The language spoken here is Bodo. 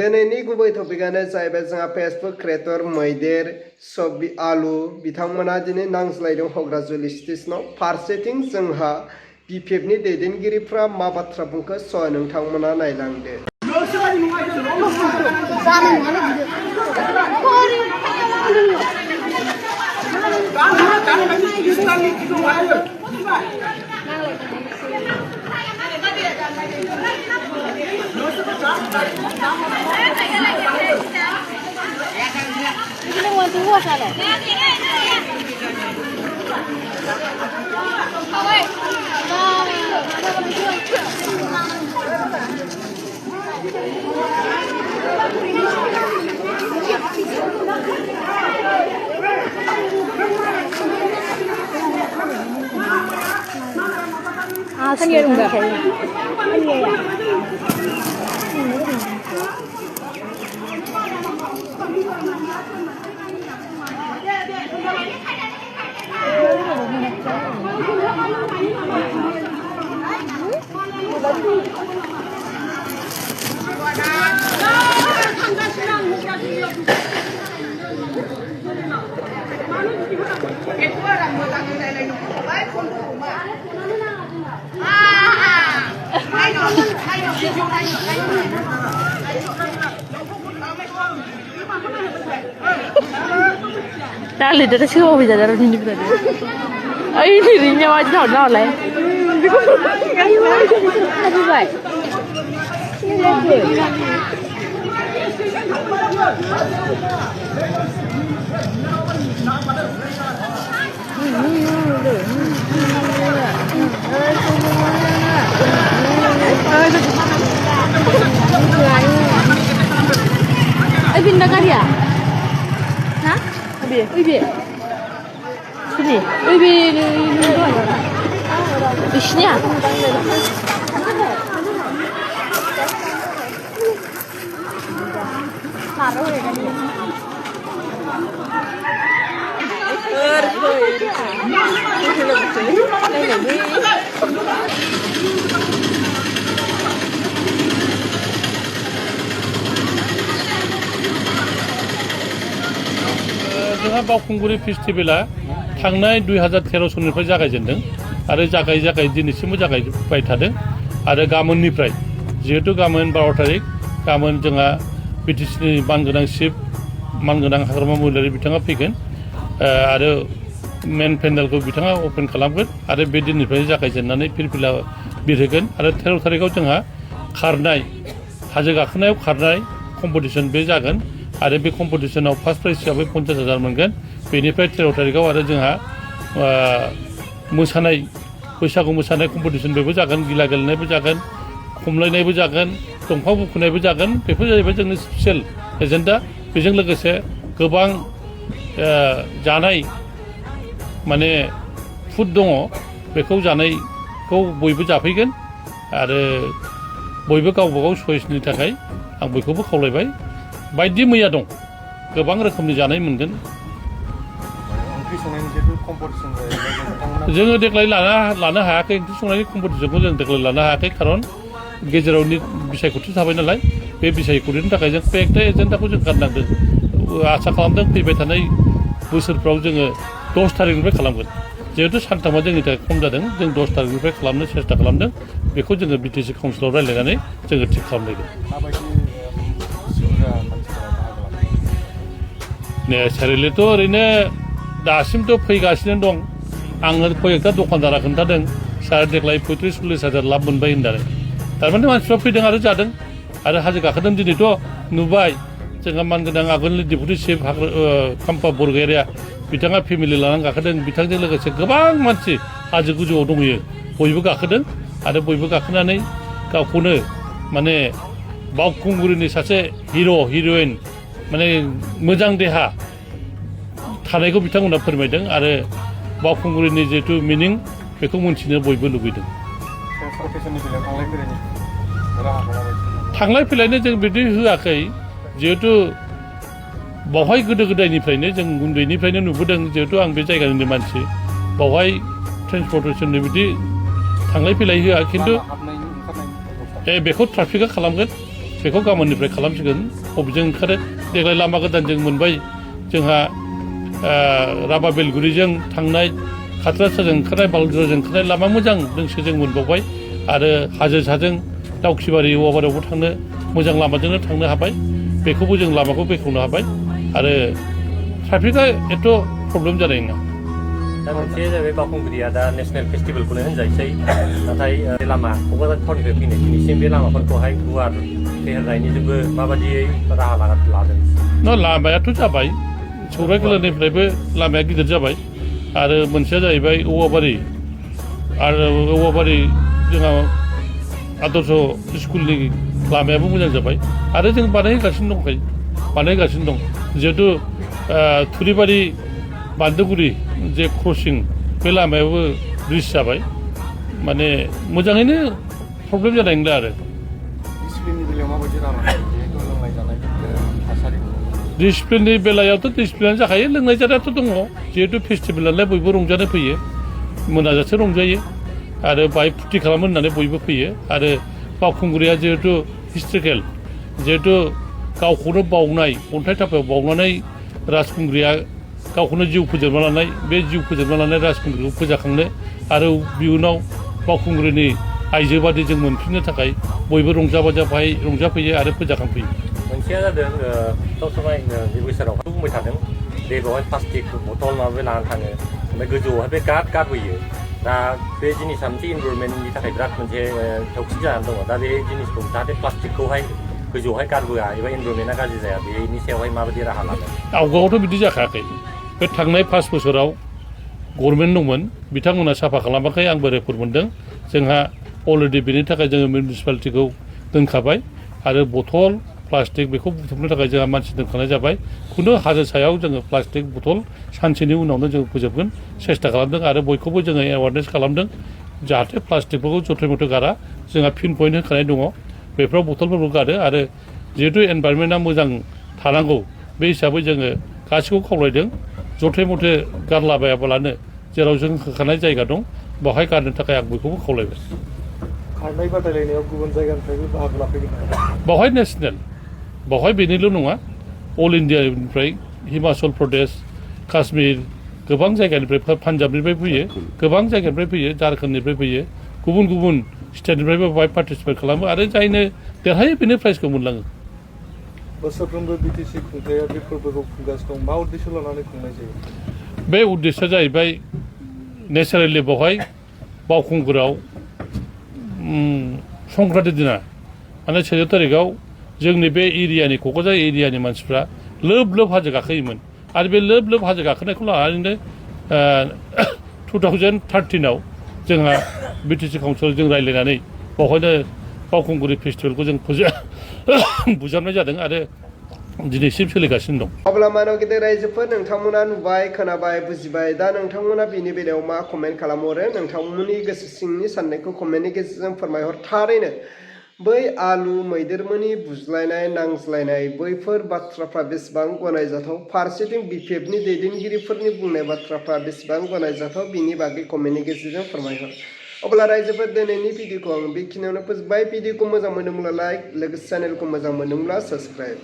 दिनैनि गुबै टपिकआनो जाहैबाय जोंहा फेसबुक क्रिएटर मैदेर सबि आलु बिथांमोना दिनै नांज्लायदों हग्राजुलि स्टेशनाव फारसेथिं जोंहा बिपिएफनि दैदेनगिरिफ्रा मा बाथ्रा बुंखो नोंथांमोना नायलांदो। Dale, te sigo bisa dari sini berarti. Ay, dirinya wajah no lah. Lebih baik. Ay, pindah kan ya? Hah? Ubi. Sini. Ubi ini. Ishnya. जोंहा बावखुंग्रि फेस्टिभेला थांनाय 2013 सननिफ्राय जागायजेनदों आरो जागाय दिनैसिमबो जागायबाय थादों आरो गाबोननिफ्राय जिहेतु गाबोन 12 तारिख गाबोन जोंहा बिटिसिनि मानगोनां चिफ मानगोनां हाग्रामा महिलारि बिथाङा फैगोन आरो मेन पेन्डेलखौ बिथाङा अपेन खालामगोन आरो बे दिननिफ्राय जागायजेननानै फिरफिला बिरहोगोन आरो 13 तारिखआव जोंहा खारनाय हाजो गाखोनायाव खारनाय कम्पिटिसन बे जागोन आरो बे कम्पिटिसनाव फार्स्ट प्राइज हिसाबै 50,000 मोनगोन बेनिफ्राय 13 तारिखआव आरो जोंहा मोसानाय बैसागु मोसानाय कम्पिटिसनबो जागोन गिला गेलेनायबो जागोन खमलायनायबो जागोन दंफां बुखुनायबो जागोन बेफोर जाहैबाय जोंनि स्पेसियेल एजेन्डा बेजों लोगोसे गोबां जानाय माने फुड दङ बेखौ जानायखौ बयबो जाफैगोन आरो बयबो गावबा गाव चइसनि थाखाय आं बयखौबो खावलायबाय बायदि मैया दं गोबां रोखोमनि जानाय मोनगोन जोङो देग्लाय लानो हायाखै ओंख्रि संनायनि कम्पिटिसनखौ जों देग्लाय लानो हायाखै खारन गेजेराव बिसायख'थि थाबाय नालाय बे बिसायख'थिनि थाखाय जों बे एजेन्डाखौ जों गारनांदों आसा खालामदों फैबाय थानाय बोसोरफ्राव जोङो 10 तारिखनिफ्राय खालामगोन जिहेतु सानथामा जोंनि थाखाय खम जादों जों 10 तारिखनिफ्राय खालामनो सेस्था खालामदों बेखौ जोङो बिटिसि काउन्सिलाव रायज्लायनानै जोङो थिग खालामलायगोन नेचारेलिथ' ओरैनो दासिमथ' फैगासिनो दं आङो कयेकथा दखानदारा खोन्थादों सार देग्लाय 35-40 लाब मोनबाय होननानै थारमाने मानसिफ्रा फैदों आरो जादों आरो हाजो गाखोदों दिनैथ' नुबाय जोंहा मानगोनां आगोलनि डेपुटि चिफ खाम्फा बरगयारिया बिथाङा फेमिलि लानानै गाखोदों बिथांजों लोगोसे गोबां मानसि हाजो गोजौआव दंहैयो बयबो गाखोदों आरो बयबो गाखोनानै गावखौनो माने बावखुंग्रिनि सासे हिर'इन माने मोजां देहा थानायखौ बिथांमोना फोरमायदों आरो बावखुंग्रिनि जिहेतु मिनिं बेखौ मोनथिनो बयबो लुबैदों थांलाय फैलायनो जों बिदि होआखै जिहेतु बावहाय गोदो गोदायनिफ्रायनो जों उन्दैनिफ्रायनो नुबोदों जिहेतु आं बे जायगानिनो मानसि बावहाय ट्रेन्सपर्टेसननि बिदि थांलाय फैलाय होआ खिन्थु बेखौ ट्राफिकआ खालामगोन बेखौ गाबोननिफ्राय खालामसिगोन बबेजों ओंखारो देग्लाय लामा गोदानजों मोनबाय जोंहा राबा बेलगुरिजों थांनाय खाथ्रासाजों ओंखारनाय बालुजराजों ओंखारनाय लामा मोजां दोंसे जों मोनबावबाय आरो हाजो साजों दाउखिबारि औवाबारियावबो थांनो मोजां लामाजोंनो थांनो हाबाय बेखौबो जों लामाखौ बेखेवनो हाबाय आरो ट्राफिकआ एथ' प्रब्लेम जानाय नङा दा मोनसे जाहैबाय बावखुंग्रिया दा नेसनेल फेस्टिभेलखौनो होनजायोसै नाथाय बे लामा क'क्राझार टाउननिफ्राय फैनाय दिनैसिम बे लामाफोरखौहाय गुवार फेहेरनायनि जेबो माबायदियै राहा लादों लामायाथ' जाबाय सौरायखेलानिफ्रायबो लामाया गिदिर जाबाय आरो मोनसेया जाहैबाय औवाबारि आरो औवाबारि जोंहा आदर्श स्कुलनि लामायाबो मोजां जाबाय आरो जों बानायगासिनो दं जिहेतु थुरिबारि बान्दोगुरि जे क्रसिं बे लामायाबो ब्रिज जाबाय माने मोजाङैनो प्रब्लेम जानाय नंला आरो डिसिप्लिननि बेलायावथ' डिसिप्लिनानो जाखायो लोंनाय जानायाथ' दङ जिहेतु फेस्टिभेल नालाय बयबो रंजानो फैयो मोनाजासे रंजायो आरो बाहाय फुरथि खालामो होननानै बयबो फैयो आरो बावखुंग्रिया जिहेतु हिस्ट्रिकेल जिहेतु गावखौनो बावनाय अन्थाइ थाफायाव बावनानै राजखुंग्रिया गावखौनो जिउ फोजोबना लानाय बे जिउ फोजोबना लानाय राजखुंग्रिखौ फोजाखांनो आरो इयुनाव बावखुंग्रिनि आइजो बादि जों मोनफिननो थाखाय बयबो रंजा बाजा बाहाय रंजाफैयो आरो फोजाखांफैयो मोनसेया जादों गावसोरनाय बे बोसोरावहाय बुंबाय थादों बे बेवहाय प्लास्टिक बथल माबा लानानै थाङो ओमफ्राय गोजौआवहाय बे गारबोयो दा बे जिनिसा मोनसे इनभारनमेन्टनि थाखाय बिराद मोनसे टक्सिक जानानै दङ दा बे जिनिसखौ जाहाथे प्लास्टिकखौहाय गोजौआवहाय गारबोआ एबा इनभारनमेन्टआ गाज्रि जाया बेनि सायावहाय माबायदि राहा लागोन आवगायावथ' बिदि जाखायाखै बे थांनाय 5 बोसोराव गभर्नमेन्ट दंमोन बिथांमोना साफा खालामाखै आंबो रिपर्ट मोनदों जोंहा अलरेडि बेनि थाखाय जोङो मिउनिसिपालिटिखौ दोनखाबाय आरो बथल प्लास्टिक बेखौ बुथुमनो थाखाय जोंहा मानसि दोनखानाय जाबाय खुनु हाजो सायाव जोङो प्लास्टिक बथल सानसेनि उनावनो जों फोजोबगोन सेस्था खालामदों आरो बयखौबो जोङो एवारनेस खालामदों जाहाथे प्लास्टिकफोरखौ जथे मथे गारा जोंहा पिन पइन्ट होखानाय दङ बेफोराव बथलफोरखौ गारो आरो जिहेतु एनभायरनमेन्टआ मोजां थानांगौ बे हिसाबै जोङो गासैखौबो खावलायदों जथे मथे गारलाबायाबालानो जेराव जों होखानाय जायगा दं बेवहाय गारनो थाखाय आं बयखौबो खावलायबाय खारनाय बादायलायनायाव गुबुन जायगानिफ्रायबो बाहागो लाफैगोन बेवहाय नेसनेल बेवहाय बेनिल' नङा अल इन्डियानिफ्राय हिमाचल प्रदेश काश्मीर गोबां जायगानिफ्राय पान्जाबनिफ्राय फैयो गोबां जायगानिफ्राय फैयो झारखन्डनिफ्राय फैयो गुबुन गुबुन स्टेटनिफ्रायबो बेवहाय पार्टिसिपेट खालामो आरो जायनो देरहायो बेनो प्राइजखौ मोनलाङो बोसोरफ्रोमबो बिटिसि खुंथाया बे फोरबोखौ खुंगासिनो दं मा उद्देश्य लानानै खुंनाय जायो बे उद्देश्यआ जाहैबाय नेचारेलि बेवहाय बावखुंग्रियाव संक्रान्ति दिना माने 14 तारिखआव जोंनि बे एरियानि क'क्राझार एरियानि मानसिफ्रा लोब लोब हाजो गाखोयोमोन आरो बे लोब लोब हाजो गाखोनायखौ लानानैनो 2013आव जोंहा बिटिसि काउन्सिलाव जों रायज्लायनानै बेवहायनो बावखुंग्रि फेस्टिभेलखौ जों बुजाबनाय जादों आरो दिनैसिम सोलिगासिनो दं अब्ला मानव गेदेर रायजोफोर नोंथांमोना नुबाय खोनाबाय बुजिबाय दा नोंथांमोना बिनि बेलायाव मा कमेन्ट खालामहरो नोंथांमोननि गोसो सिंनि साननायखौ कमेन्टनि गेजेरजों फोरमायहर थारैनो बै आलु मैदेरमोननि बुज्लायनाय नांज्लायनाय बैफोर बाथ्राफ्रा बेसेबां गनायजाथाव फारसेथिं बिपिएफनि दैदेनगिरिफोरनि बुंनाय बाथ्राफ्रा बेसेबां गनायजाथाव बिनि बागै कमेन्टनि गेजेरजों फोरमायहर अब्ला रायजोफोर दिनैनि भिडिअखौ आं बेखिनियावनो फोजोबबाय भिडिअखौ मोजां मोनोब्ला लाइक लोगोसे चेनेलखौ मोजां मोनोब्ला साबस्क्राइब